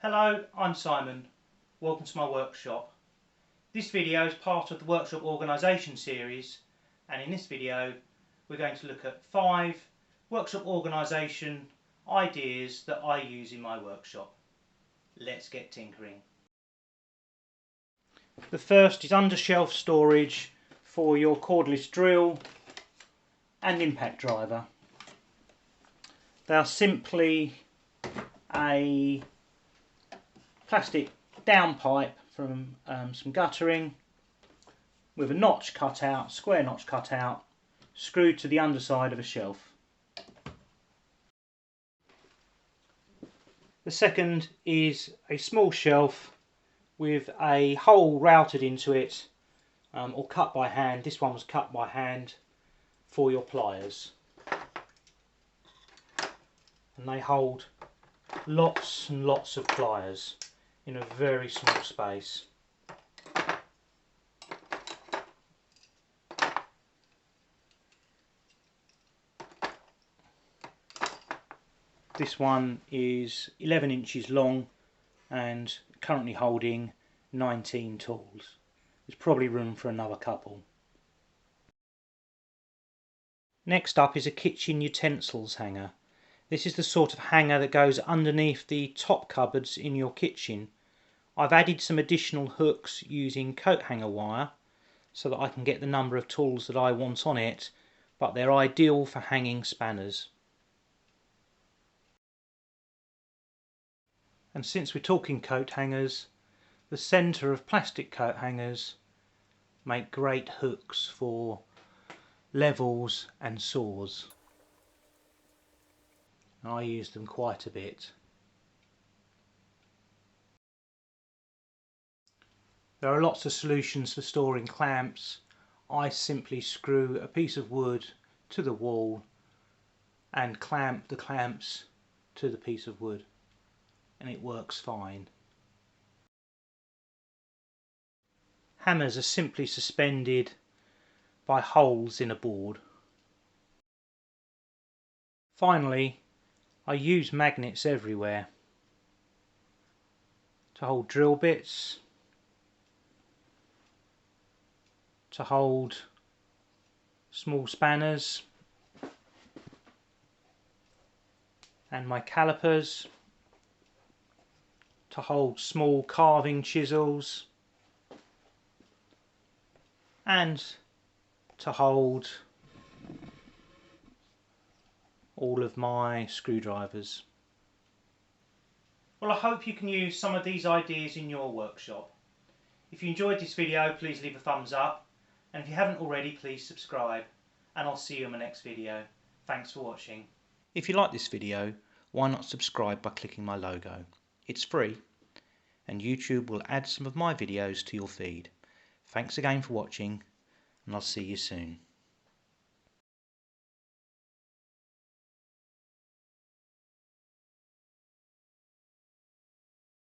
Hello, I'm Simon. Welcome to my workshop. This video is part of the workshop organisation series, and in this video we're going to look at 5 workshop organisation ideas that I use in my workshop. Let's get tinkering. The first is under-shelf storage for your cordless drill and impact driver. They are simply a plastic downpipe from some guttering with a notch cut out, square notch cut out, screwed to the underside of a shelf. The second is a small shelf with a hole routed into it or cut by hand. This one was cut by hand for your pliers, and they hold lots and lots of pliers in a very small space. This one is 11 inches long and currently holding 19 tools. There's probably room for another couple. Next up is a kitchen utensils hanger. This is the sort of hanger that goes underneath the top cupboards in your kitchen. I've added some additional hooks using coat hanger wire so that I can get the number of tools that I want on it, but they're ideal for hanging spanners. And since we're talking coat hangers, the centre of plastic coat hangers make great hooks for levels and saws. I use them quite a bit. There are lots of solutions for storing clamps. I simply screw a piece of wood to the wall and clamp the clamps to the piece of wood, and it works fine. Hammers are simply suspended by holes in a board. Finally, I use magnets everywhere to hold drill bits, to hold small spanners and my calipers, to hold small carving chisels, and to hold all of my screwdrivers. Well, I hope you can use some of these ideas in your workshop. If you enjoyed this video, please leave a thumbs up, and if you haven't already, please subscribe, and I'll see you in my next video. Thanks for watching. If you like this video, why not subscribe by clicking my logo? It's free, and YouTube will add some of my videos to your feed. Thanks again for watching, and I'll see you soon.